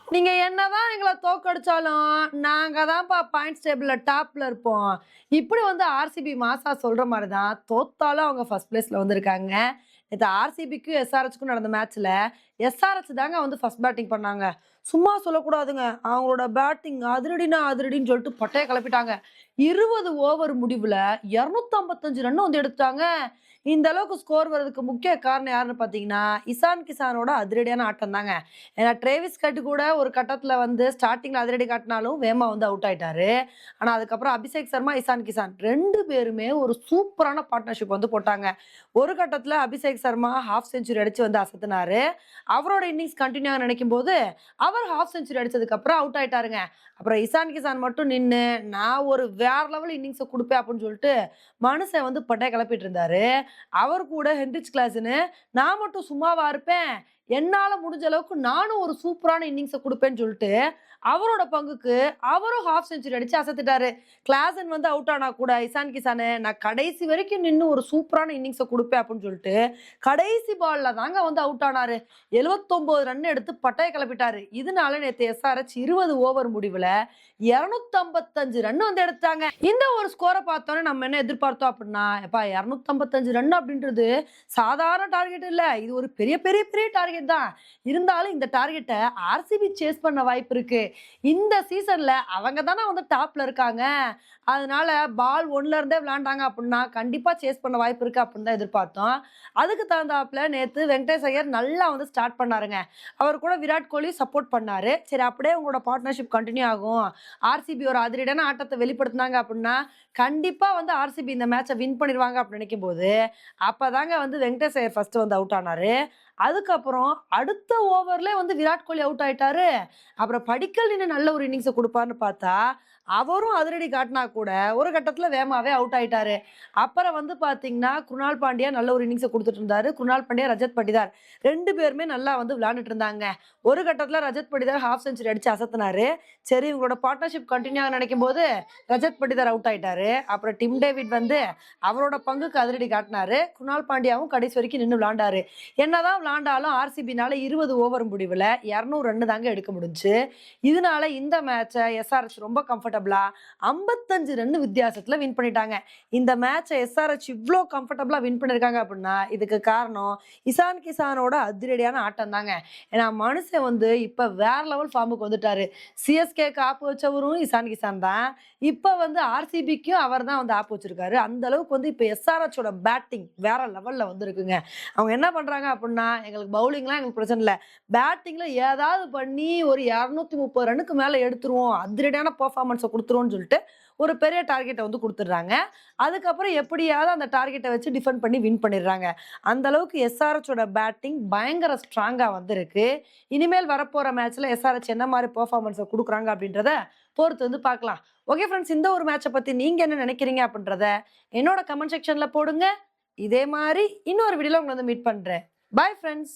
நீங்க என்னதான் எங்கள தோக்கடிச்சாலும், நாங்க தான்ப்பா பாயிண்ட்ஸ் டேபிள்ல டாப்ல இருப்போம். இப்படி வந்து ஆர்சிபி மாசா சொல்ற மாரி தான், தோத்தாலும் அவங்க ஃபர்ஸ்ட் பிளேஸ்ல வந்திருக்காங்க. நேத்து ஆர்சிபிக்கும், எஸ்ஆர்எச்சுக்கும் நடந்த மேட்ச்ல, எஸ்ஆர்எச் தாங்க வந்து ஃபர்ஸ்ட் பேட்டிங் பண்ணாங்க. சும்மா சொல்லக்கூடாதுங்க. அவங்களோட பேட்டிங் அதிரடினா அதிரடின்னு சொல்லிட்டு பட்டைய கெளப்பிட்டாங்க. 20 ஓவர் முடிவுல 255 ரன் வந்து எடுத்துட்டாங்க. இந்த அளவுக்கு ஸ்கோர் வரதுக்கு முக்கிய காரணம் யாருன்னு பார்த்தீங்கன்னா, இசான் கிசானோட அதிரடியான ஆட்டம் தாங்க. ஏன்னா ட்ரேவிஸ் கட் கூட ஒரு கட்டத்துல வந்து ஸ்டார்ட்டிங்ல அதிரடி காட்டினாலும் வேமா வந்து அவுட் ஆயிட்டாரு. ஆனா அதுக்கப்புறம் அபிஷேக் சர்மா, இசான் கிசான் 2 பேருமே ஒரு சூப்பரான பார்ட்னர்ஷிப் வந்து போட்டாங்க. ஒரு கட்டத்துல அபிஷேக் சர்மா ஹாஃப் செஞ்சுரி அடிச்சு வந்து அசத்துனாரு. அவரோட இன்னிங்ஸ் கன்டின்யூ ஆக நினைக்கும்போது, அவர் ஹாஃப் செஞ்சுரி அடிச்சதுக்கு அப்புறம் அவுட் ஆயிட்டாருங்க. அப்புறம் இசான் கிசான் மட்டும் நின்னு, நான் ஒரு வேற லெவல் இன்னிங்ஸ குடுப்பேன் அப்படின்னு சொல்லிட்டு, மனுஷன் வந்து பட்டைய கிளப்பிட்டு இருந்தாரு. அவர் கூட ஹென்ரிச் கிளாஸ்ன்னு, நான் மட்டும் சும்மாவா இருப்பேன்? என்னால முடிஞ்ச அளவுக்கு நானும் ஒரு சூப்பரான இன்னிங்ஸ குடுப்பேன்னு சொல்லிட்டு, அவரோட பங்குக்கு அவரும் ஹாஃப் செஞ்சுரி அடிச்சு அசத்திட்டாரு. கிளாசன் வந்து அவுட் ஆனா கூட இசான் கிசானு, நான் கடைசி வரைக்கும் நின்னு ஒரு சூப்பரான இன்னிங்ஸ குடுப்பேன் அப்படின்னு சொல்லிட்டு, கடைசி பால்ல தாங்க வந்து அவுட் ஆனாரு. 79 ரன் எடுத்து பட்டைய கிளப்பிட்டாரு. இதனால நேத்து எஸ்ஆர்எச் 20 ஓவர் முடிவுல 255 ரன் வந்து எடுத்தாங்க. இந்த ஒரு ஸ்கோர பார்த்தோனே நம்ம என்ன எதிர்பார்த்தோம் அப்படின்னா, எப்பா 255 ரன் அப்படின்றது சாதாரண டார்கெட் இல்ல. இது ஒரு பெரிய பெரிய பெரிய டார்கெட் தான். இருந்தாலும் இந்த டார்கெட்ட ஆர்சிபி சேஸ் பண்ண வாய்ப்பு இருக்கு. இந்த சீசன்ல அவங்க தானே வந்து டாப்ல இருக்காங்க. அதனால பால் 1ல இருந்தே விளையாண்டாங்க அப்படின்னா, கண்டிப்பா சேஸ் பண்ண வாய்ப்பு இருக்கு அப்படின்னு தான் எதிர்பார்த்தோம். அதுக்கு தகுந்தாப்புல நேத்து வெங்கடேஷ் ஐயர் நல்லா வந்து ஸ்டார்ட் பண்ணாருங்க. அவர் கூட விராட் கோலி சப்போர்ட் பண்ணாரு. சரி அப்படியே உங்களோட பார்ட்னர்ஷிப் கன்டின்யூ ஆகும். ஆர்சிபி ஒரு அதிரடியான ஆட்டத்த வெளிப்படுத்துனாங்க அப்படின்னா, கண்டிப்பா வந்து ஆர்சிபி இந்த மேட்ச வின் பண்ணிருவாங்க அப்படின்னு நினைக்கும்போது, அப்பதாங்க வந்து வெங்கடேஷ் ஐயர் ஃபர்ஸ்ட் வந்து அவுட் ஆனாரு. அதுக்கப்புறம் அடுத்த ஓவர்லயே வந்து விராட் கோலி அவுட் ஆயிட்டாரு. அப்புறம் படிக்கல் நின்னு நல்ல ஒரு இன்னிங்ஸ குடுப்பார்ன்னு பார்த்தா, அவரும் அதிரடி காட்டினா கூட ஒரு கட்டத்துல வேகமாவே அவுட் ஆயிட்டாரு. அப்புறம் வந்து பார்த்தீங்கன்னா, குருணால் பாண்டியா நல்ல ஒரு இன்னிங்ஸ குடுத்துட்டு இருந்தாரு. குருணால் பாண்டியா, ரஜத் பட்டிதார் 2 பேருமே நல்லா வந்து விளையாண்டுட்டு இருந்தாங்க. ஒரு கட்டத்துல ரஜத் பட்டிதார் ஹாஃப் செஞ்சுரி அடிச்சு அசத்துனாரு. சரி இவங்களோட பார்ட்னர்ஷிப் கன்டின்யூ ஆக நினைக்கும்போது, ரஜத் பட்டிதார் அவுட் ஆயிட்டாரு. அப்புறம் டிம் டேவிட் வந்து அவரோட பங்குக்கு அதிரடி காட்டினாரு. குருணால் பாண்டியாவும் கடைசி வரைக்கும் நின்னு விளையாண்டாரு. என்னதான் விளையாண்டாலும் ஆர்சிபினால 20 ஓவர் முடிவுல 200 ரன் தாங்க எடுக்க முடிஞ்சுச்சு. இதனால இந்த மேட்ச எஸ்ஆர்எச் ரொம்ப கம்ஃபர்டபுளா 55 ரன் வித்தியாசத்துல வின் பண்ணிட்டாங்க. இந்த மேட்ச எஸ்ஆர்எச் இவ்ளோ கம்ஃபர்டபுளா வின் பண்ணிருக்காங்க அப்படின்னா, இதுக்கு காரணம் இசான் கிசானோட அதிரடியான ஆட்டம் தாங்க. ஏன்னா மனுஷன் வந்து இப்ப வேற லெவல் ஃபார்முக்கு வந்துட்டாரு. சிஎஸ்கேக்கு ஆப்பு வச்சவரும் இசான் கிசான் தான். இப்ப வந்து ஆர்சிபிக்கும் அவர் தான் வந்து ஆப்பு வச்சிருக்காரு. அந்த அளவுக்கு வந்து இப்ப எஸ்ஆர்எச்சோட பேட்டிங் வேற லெவல்ல வந்து இருக்குங்க. அவங்க என்ன பண்றாங்க அப்படின்னா, எங்களுக்கு பவுலிங்லாம் எங்களுக்கு பிரச்சனை இல்ல. பேட்டிங்ல ஏதாவது பண்ணி ஒரு 230 ரன்னுக்கு மேல எடுத்துருவோம். அதிரடியான பெர்ஃபார்மன்ஸ குடுத்துருவோம்னு சொல்லிட்டு, ஒரு பெரிய டார்கெட்ட வந்து குடுத்துடுறாங்க. அதுக்கப்புறம் எப்படியாவது அந்த டார்கெட்ட வச்சு டிஃபெண்ட் பண்ணி வின் பண்ணிடுறாங்க. அந்த அளவுக்கு எஸ்ஆர்எச்சோட பேட்டிங் பயங்கர ஸ்ட்ராங்கா வந்து இருக்கு. இனிமேல் வரப்போற மேட்ச்ல எஸ்ஆர்எச் என்ன மாரி பெர்ஃபார்மன்ஸ குடுக்குறாங்க அப்படின்றத பொறுத்து வந்து பார்க்கலாம். ஓகே ஃபிரெண்ட்ஸ், இந்த ஒரு மேட்ச பத்தி நீங்க என்ன நினைக்கிறீங்க அப்படின்றத என்னோட கமெண்ட் செக்ஷன்ல போடுங்க. இதே மாரி இன்னொரு வீடியோல உங்கள வந்து மீட் பண்றேன். பாய் ஃபிரெண்ட்ஸ்.